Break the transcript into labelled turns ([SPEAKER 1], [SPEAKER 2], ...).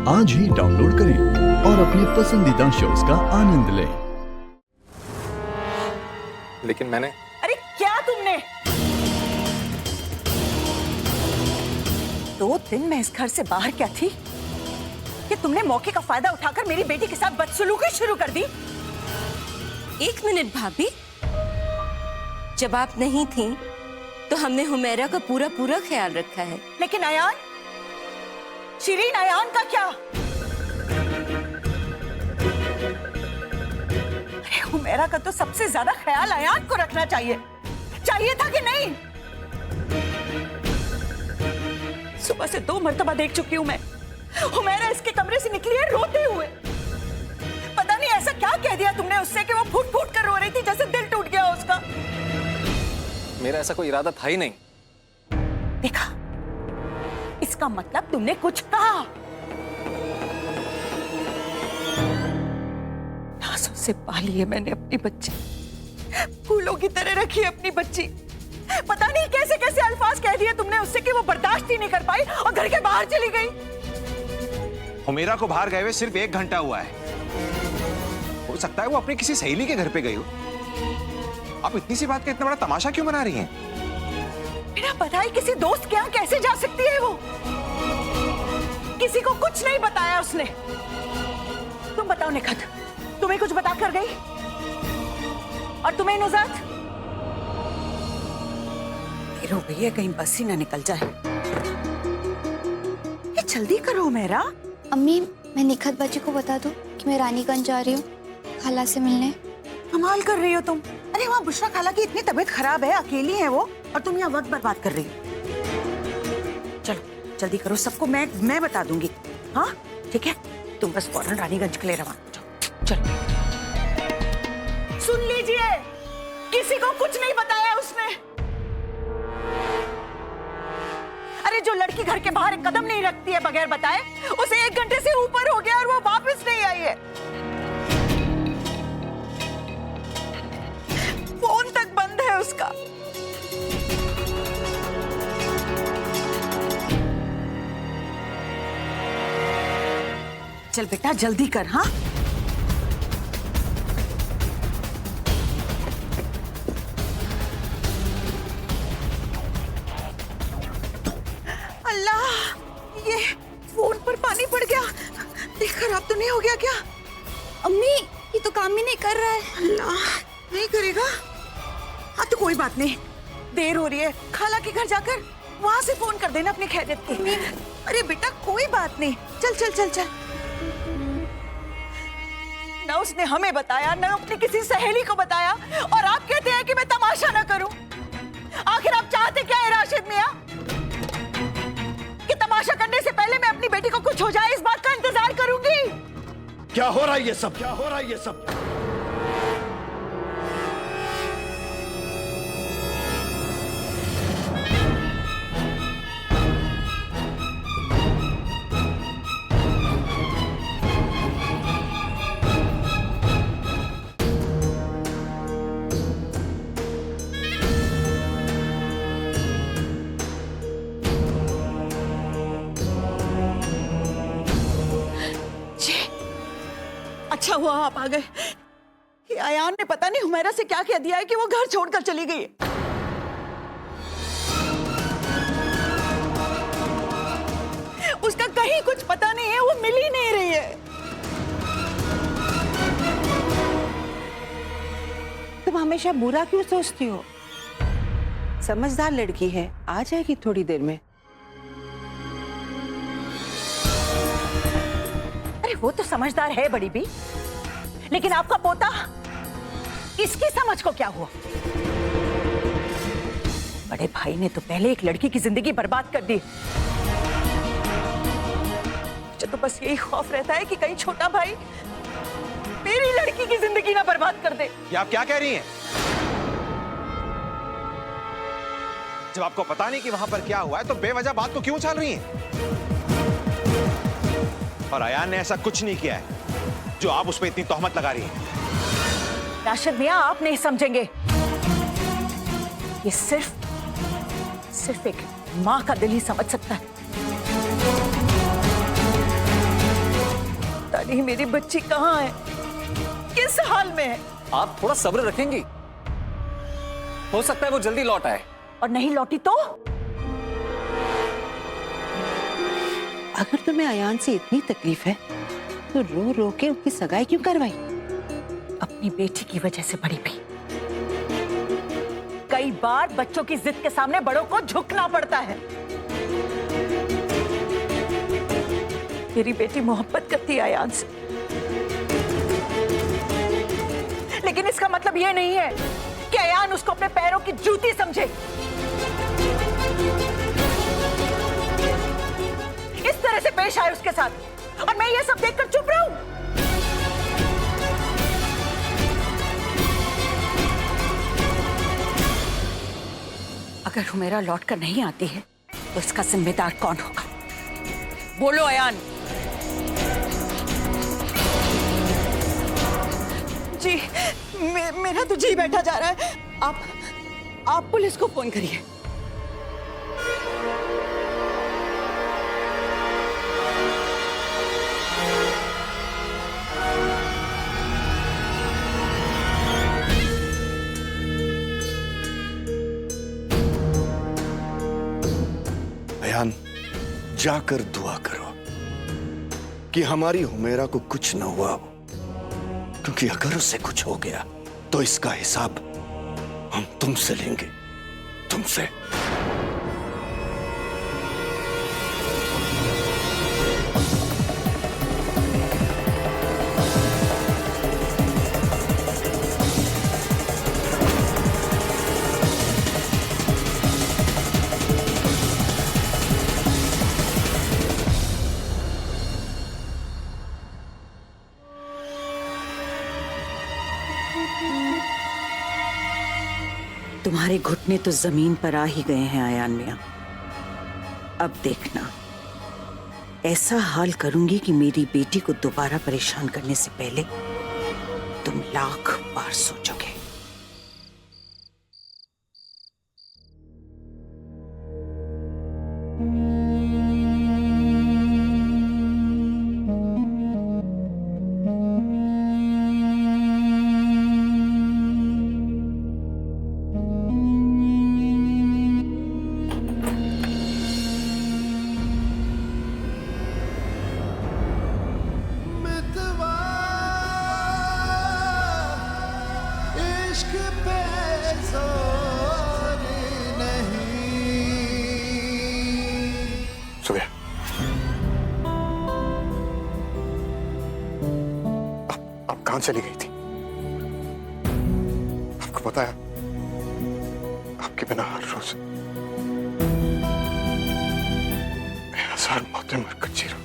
[SPEAKER 1] आज ही डाउनलोड करें और अपने पसंदीदा शोज का आनंद लें।
[SPEAKER 2] लेकिन मैंने
[SPEAKER 3] अरे क्या तुमने 2 दिन मैं इस घर से बाहर क्या थी कि तुमने मौके का फायदा उठाकर मेरी बेटी के साथ बदसलूकी शुरू कर दी।
[SPEAKER 4] 1 मिनट भाभी, जब आप नहीं थी तो हमने हुमैरा का पूरा ख्याल रखा है।
[SPEAKER 3] लेकिन अयान, शिरीन, अयान का क्या? अरे हुमैरा का तो सबसे ज्यादा ख्याल अयान को रखना चाहिए था कि नहीं? सुबह से 2 मर्तबा देख चुकी हूं मैं, हुमैरा इसके कमरे से निकली है रोते हुए। पता नहीं ऐसा क्या कह दिया तुमने उससे कि वो फूट फूट कर रो रही थी जैसे दिल टूट गया उसका।
[SPEAKER 2] मेरा ऐसा कोई इरादा था ही नहीं।
[SPEAKER 3] देखा, इसका मतलब तुमने कुछ कहा। नाज़ों से पाली है मैंने अपनी बच्ची, फूलों की तरह रखी है अपनी बच्ची। पता नहीं कैसे कैसे अल्फाज कह दिए तुमने उससे कि वो बर्दाश्त ही नहीं कर पाई और घर के बाहर चली गई।
[SPEAKER 5] हुमैरा को बाहर गए हुए सिर्फ 1 घंटा हुआ है। हो सकता है वो अपनी किसी सहेली के घर पे गई हो। आप इतनी सी बात का इतना बड़ा तमाशा क्यों मना रही हैं?
[SPEAKER 3] बिना बताए किसी दोस्त के यहाँ कैसे जा सकती है वो? किसी को कुछ नहीं बताया उसने। तुम बताओ निखत, तुम्हें कुछ बता कर गई? और तुम्हें नुज़ात? देर हो गई है, कहीं बस ही ना निकल जाए। ये जल्दी करो मेरा।
[SPEAKER 6] अम्मी, मैं निखत बच्ची को बता दूं कि मैं रानीगंज जा रही हूँ खाला से मिलने।
[SPEAKER 3] कमाल कर रही हो तुम। अरे वहाँ बुशरा खाला की इतनी तबीयत खराब है, अकेली है वो, और तुम यहाँ वक्त बर्बाद कर रही हो। चलो जल्दी करो, सबको मैं बता दूंगी। हाँ ठीक है, तुम बस फौरन रानीगंज के लिए रवाना हो जाओ। चलो सुन लीजिए, किसी को कुछ नहीं बताया उसने। अरे जो लड़की घर के बाहर एक कदम नहीं रखती है बगैर बताए, उसे 1 घंटे से ऊपर हो गया और वो वापस नहीं आई है। फोन तक बंद है उसका। चल बेटा जल्दी कर। हाँ अल्लाह, ये फोन पर पानी पड़ गया। देख खराब तो नहीं हो गया क्या?
[SPEAKER 6] अम्मी, ये तो काम ही नहीं कर रहा है।
[SPEAKER 3] अल्लाह, नहीं करेगा? हाँ तो कोई बात नहीं, देर हो रही है, खाला के घर जाकर वहां से फोन कर देना अपनी खैरियत की। अरे बेटा कोई बात नहीं, चल चल चल चल। ना उसने हमें बताया, ना अपनी किसी सहेली को बताया, और आप कहते हैं कि मैं तमाशा ना करूं। आखिर आप चाहते क्या है राशिद मियां? कि तमाशा करने से पहले मैं अपनी बेटी को कुछ हो जाए इस बात का इंतजार करूंगी?
[SPEAKER 1] क्या हो रहा है ये सब? क्या हो रहा है ये सब?
[SPEAKER 3] अच्छा हुआ आप आ गए। ये अयान ने पता नहीं हुमैरा से क्या कह दिया है कि वो घर छोड़कर चली गई है। उसका कहीं कुछ पता नहीं है, वो मिल ही नहीं रही है।
[SPEAKER 7] तुम हमेशा बुरा क्यों सोचती हो? समझदार लड़की है, आ जाएगी थोड़ी देर में।
[SPEAKER 3] अरे वो तो समझदार है बड़ी भी, लेकिन आपका पोता, इसकी समझ को क्या हुआ? बड़े भाई ने तो पहले एक लड़की की जिंदगी बर्बाद कर दी। मुझे तो बस यही खौफ रहता है कि कहीं छोटा भाई मेरी लड़की की जिंदगी ना बर्बाद कर दे।
[SPEAKER 5] ये आप क्या कह रही हैं? जब आपको पता नहीं कि वहां पर क्या हुआ है तो बेवजह बात को क्यों उछाल रही हैं? और अयान ने ऐसा कुछ नहीं किया है जो आप उस पर इतनी तोहमत लगा रही हैं।
[SPEAKER 3] राशिद मियां, आप नहीं समझेंगे। ये सिर्फ एक माँ का दिल ही समझ सकता है। नहीं मेरी बच्ची कहाँ है, किस हाल में है?
[SPEAKER 2] आप थोड़ा सब्र रखेंगी, हो सकता है वो जल्दी लौट आए।
[SPEAKER 3] और नहीं लौटी तो?
[SPEAKER 7] अगर तुम्हें अयान से इतनी तकलीफ है तो रो रो के उसकी सगाई क्यों करवाई?
[SPEAKER 3] अपनी बेटी की वजह से बड़ी भी। कई बार बच्चों की जिद के सामने बड़ों को झुकना पड़ता है। मेरी बेटी मोहब्बत करती है अयान से, लेकिन इसका मतलब यह नहीं है कि अयान उसको अपने पैरों की जूती समझे। इस तरह से पेश आए उसके साथ और मैं ये सब देखकर चुप रहूं? अगर हुमेरा लौट कर नहीं आती है तो इसका जिम्मेदार कौन होगा? बोलो अयान।
[SPEAKER 7] जी मेरा तो जी बैठा जा रहा है। आप पुलिस को फोन करिए।
[SPEAKER 8] अयान, जाकर दुआ करो कि हमारी हुमेरा को कुछ न हुआ हो, क्योंकि अगर उसे कुछ हो गया तो इसका हिसाब हम तुमसे लेंगे, तुमसे।
[SPEAKER 3] तुम्हारे घुटने तो जमीन पर आ ही गए हैं अयान मियां। अब देखना, ऐसा हाल करूंगी कि मेरी बेटी को दोबारा परेशान करने से पहले तुम लाख बार सोचोगे।
[SPEAKER 8] सुबह आप कहां चली गई थी? आपको पता है आपके बिना हर रोज 1000 मौतें मरकर जी रहा हूं।